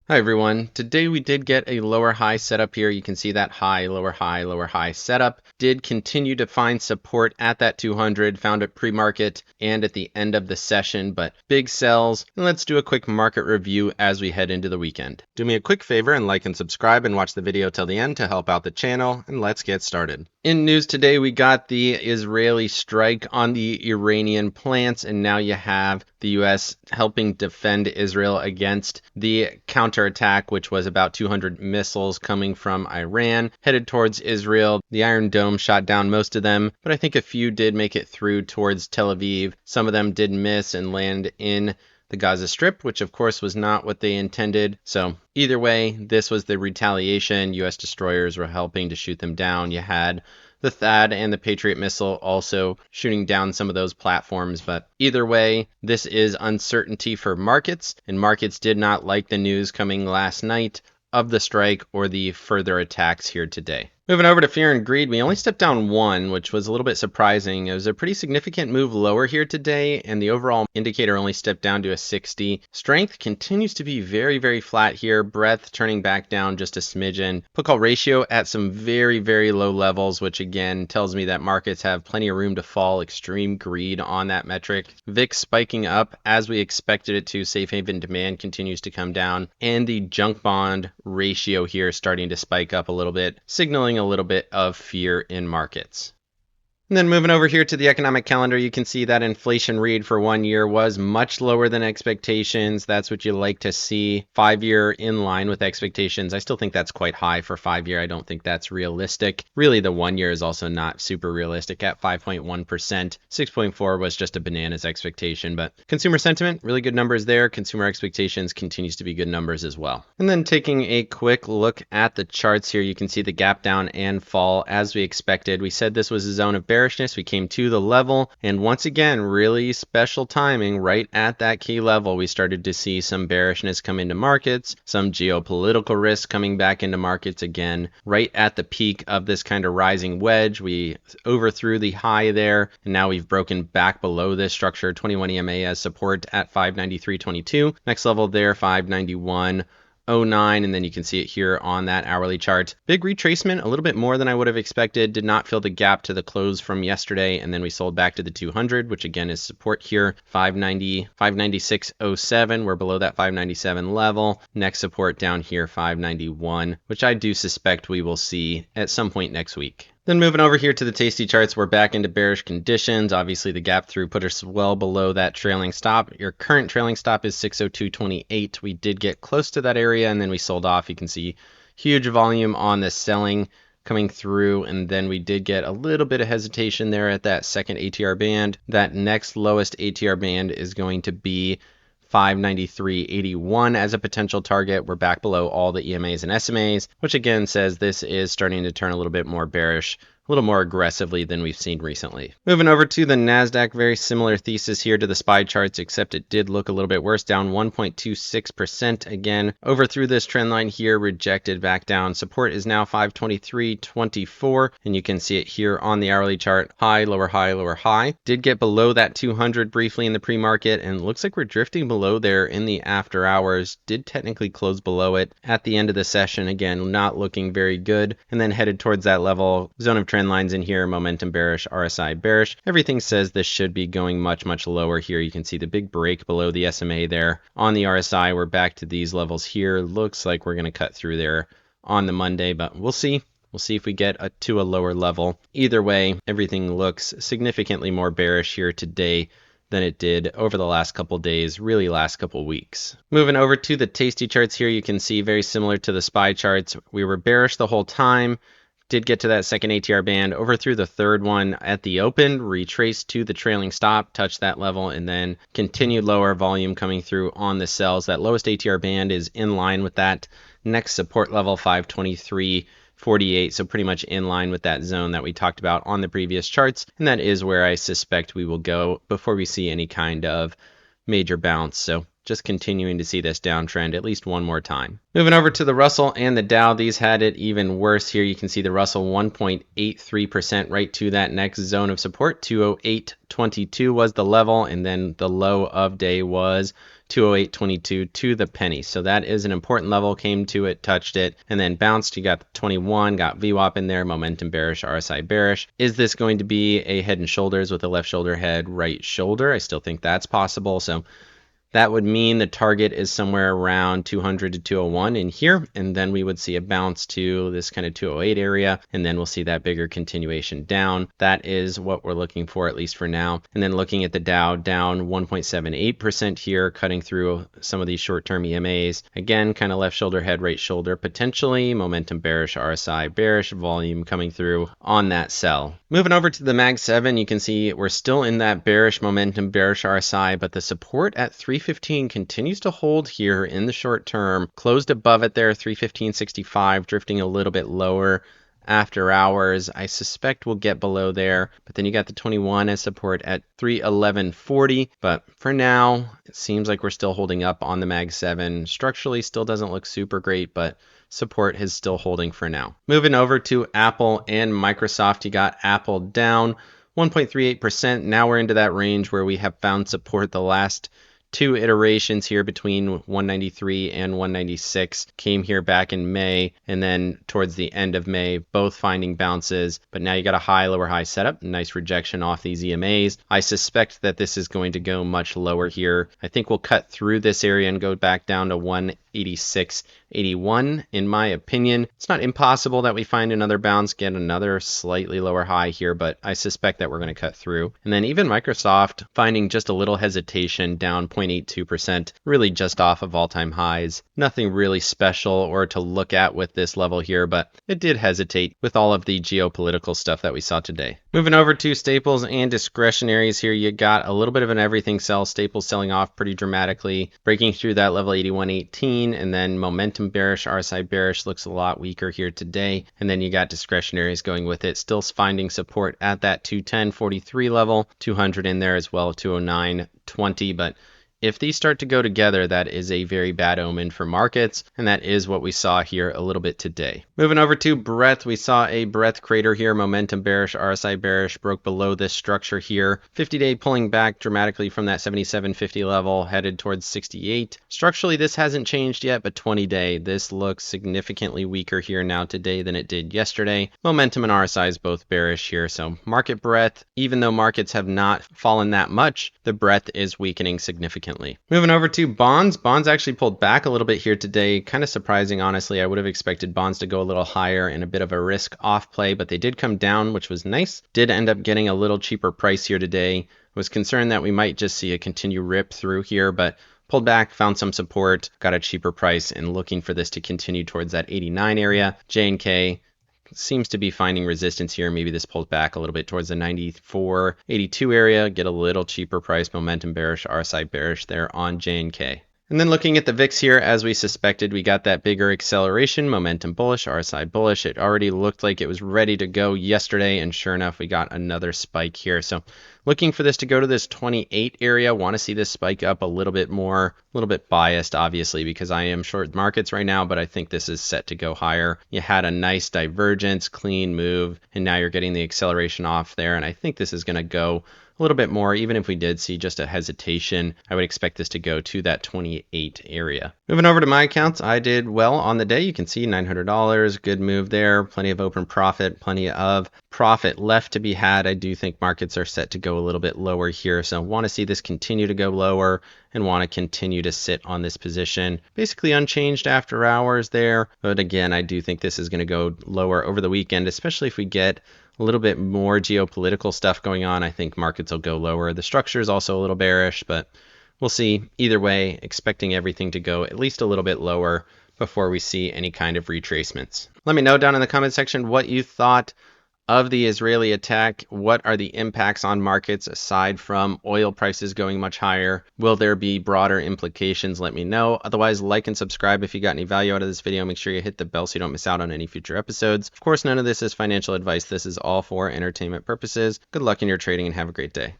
Hi everyone. Today we did get a lower high setup here. You can see that high, lower high setup. Did continue to find support at that 200, found it pre-market and at the end of the session, but big sells. And let's do a quick market review as we head into the weekend. Do me a quick favor and like and subscribe and watch the video till the end to help out the channel, and let's get started. In news today, we got the Israeli strike on the Iranian plants, and now you have the US helping defend Israel against the counterattack, which was about 200 missiles coming from Iran headed towards Israel. The Iron Dome shot down most of them, but I think a few did make it through towards Tel Aviv. Some of them did miss and land in the Gaza Strip, which of course was not what they intended. So either way, this was the retaliation. US destroyers were helping to shoot them down. You had the THAAD and the Patriot missile also shooting down some of those platforms. But either way, this is uncertainty for markets, and markets did not like the news coming last night of the strike or the further attacks here today. Moving over to fear and greed, we only stepped down one, which was a little bit surprising. It was a pretty significant move lower here today, and the overall indicator only stepped down to a 60. Strength continues to be very, very flat here. Breadth turning back down just a smidgen. Put call ratio at some very, very low levels, which again tells me that markets have plenty of room to fall. Extreme greed on that metric. VIX spiking up as we expected it to. Safe haven demand continues to come down, and the junk bond ratio here starting to spike up a little bit, signaling a little bit of fear in markets. And then moving over here to the economic calendar, you can see that inflation read for 1 year was much lower than expectations. That's what you like to see. 5-year in line with expectations. I still think that's quite high for 5-year. I don't think that's realistic. Really, the 1 year is also not super realistic at 5.1%. 6.4 was just a bananas expectation, but consumer sentiment, really good numbers there. Consumer expectations continues to be good numbers as well. And then taking a quick look at the charts here, you can see the gap down and fall as we expected. We said this was a zone of bearishness. We came to the level, and once again, really special timing right at that key level. We started to see some bearishness come into markets, some geopolitical risk coming back into markets again. Right at the peak of this kind of rising wedge, we overthrew the high there, and now we've broken back below this structure. 21 EMA as support at 593.22. Next level there, 591.09, and then you can see it here on that hourly chart. Big retracement, a little bit more than I would have expected. Did not fill the gap to the close from yesterday, and then we sold back to the 200, which again is support here. 596.07. We're below that 597 level. Next support down here, 591, which I do suspect we will see at some point next week. Then moving over here to the Tasty charts, we're back into bearish conditions. Obviously, the gap through put us well below that trailing stop. Your current trailing stop is 602.28. We did get close to that area, and then we sold off. You can see huge volume on the selling coming through, and then we did get a little bit of hesitation there at that second ATR band. That next lowest ATR band is going to be 593.81 as a potential target. We're back below all the EMAs and SMAs, which again says this is starting to turn a little bit more bearish, a little more aggressively than we've seen recently. Moving over to the NASDAQ, very similar thesis here to the SPY charts, except it did look a little bit worse, down 1.26% again. Overthrew this trend line here, rejected back down. Support is now 523.24, and you can see it here on the hourly chart. High, lower high, lower high. Did get below that 200 briefly in the pre-market, and looks like we're drifting below there in the after hours. Did technically close below it at the end of the session. Again, not looking very good, and then headed towards that level. Zone of trend lines in here, momentum bearish, RSI bearish. Everything says this should be going much, much lower here. You can see the big break below the SMA there. On the RSI, we're back to these levels here. Looks like we're going to cut through there on the Monday, but we'll see. We'll see if we get to a lower level. Either way, everything looks significantly more bearish here today than it did over the last couple days, really last couple weeks. Moving over to the Tasty charts here, you can see very similar to the SPY charts. We were bearish the whole time. Did get to that second ATR band, overthrew the third one at the open, retraced to the trailing stop, touched that level, and then continued lower volume coming through on the sells. That lowest ATR band is in line with that next support level, 523.48, so pretty much in line with that zone that we talked about on the previous charts, and that is where I suspect we will go before we see any kind of major bounce. So just continuing to see this downtrend at least one more time. Moving over to the Russell and the Dow, these had it even worse here. You can see the Russell 1.83% right to that next zone of support. 208.22 was the level, and then the low of day was 208.22 to the penny. So that is an important level. Came to it, touched it, and then bounced. You got 21, got VWAP in there, momentum bearish, RSI bearish. Is this going to be a head and shoulders with a left shoulder head, right shoulder? I still think that's possible. So that would mean the target is somewhere around 200 to 201 in here, and then we would see a bounce to this kind of 208 area, and then we'll see that bigger continuation down. That is what we're looking for, at least for now. And then looking at the Dow, down 1.78% here, cutting through some of these short-term EMAs. Again, kind of left shoulder, head, right shoulder, potentially momentum bearish, RSI bearish, volume coming through on that sell. Moving over to the Mag 7, you can see we're still in that bearish momentum, bearish RSI, but the support at 315 continues to hold here in the short term. Closed above it there, 315.65, drifting a little bit lower after hours. I suspect we'll get below there, but then you got the 21 as support at 311.40. But for now, it seems like we're still holding up on the Mag 7. Structurally, still doesn't look super great, but support is still holding for now. Moving over to Apple and Microsoft, you got Apple down 1.38%. Now we're into that range where we have found support the last two iterations here between 193 and 196. Came here back in May, and then towards the end of May, both finding bounces. But now you got a high, lower high setup. Nice rejection off these EMAs. I suspect that this is going to go much lower here. I think we'll cut through this area and go back down to 186.81 in my opinion. It's not impossible that we find another bounce, get another slightly lower high here, but I suspect that we're going to cut through. And then even Microsoft finding just a little hesitation, down 0.82%, really just off of all-time highs. Nothing really special or to look at with this level here, but it did hesitate with all of the geopolitical stuff that we saw today. Moving over to staples and discretionaries here, you got a little bit of an everything sell. Staples selling off pretty dramatically, breaking through that level 81.18, and then momentum bearish, RSI bearish, looks a lot weaker here today. And then you got discretionaries going with it, still finding support at that 210.43 level, 200 in there as well, 209.20, but if these start to go together, that is a very bad omen for markets, and that is what we saw here a little bit today. Moving over to breadth, we saw a breadth crater here, momentum bearish, RSI bearish, broke below this structure here. 50-day pulling back dramatically from that 77.50 level, headed towards 68. Structurally, this hasn't changed yet, but 20-day, this looks significantly weaker here now today than it did yesterday. Momentum and RSI is both bearish here, so market breadth, even though markets have not fallen that much, the breadth is weakening significantly. Moving over to bonds. Bonds actually pulled back a little bit here today. Kind of surprising, honestly. I would have expected bonds to go a little higher in a bit of a risk off play, but they did come down, which was nice. Did end up getting a little cheaper price here today. Was concerned that we might just see a continued rip through here, but pulled back, found some support, got a cheaper price, and looking for this to continue towards that 89 area. J&K seems to be finding resistance here. Maybe this pulls back a little bit towards the 94.82 area, get a little cheaper price, momentum bearish, RSI bearish there on J&K. And then looking at the VIX here, as we suspected, we got that bigger acceleration, momentum bullish, RSI bullish. It already looked like it was ready to go yesterday, and sure enough, we got another spike here. So looking for this to go to this 28 area, want to see this spike up a little bit more, a little bit biased, obviously, because I am short markets right now, but I think this is set to go higher. You had a nice divergence, clean move, and now you're getting the acceleration off there, and I think this is going to go a little bit more. Even if we did see just a hesitation, I would expect this to go to that 28 area. Moving over to my accounts, I did well on the day. You can see $900, good move there, plenty of open profit, plenty of profit left to be had. I do think markets are set to go a little bit lower here, so want to see this continue to go lower and want to continue to sit on this position. Basically unchanged after hours there, but again, I do think this is going to go lower over the weekend, especially if we get a little bit more geopolitical stuff going on. I think markets will go lower. The structure is also a little bearish, but we'll see. Either way, expecting everything to go at least a little bit lower before we see any kind of retracements. Let me know down in the comment section what you thought of the Israeli attack. What are the impacts on markets aside from oil prices going much higher? Will there be broader implications? Let me know. Otherwise, like and subscribe if you got any value out of this video. Make sure you hit the bell so you don't miss out on any future episodes. Of course, none of this is financial advice. This is all for entertainment purposes. Good luck in your trading and have a great day.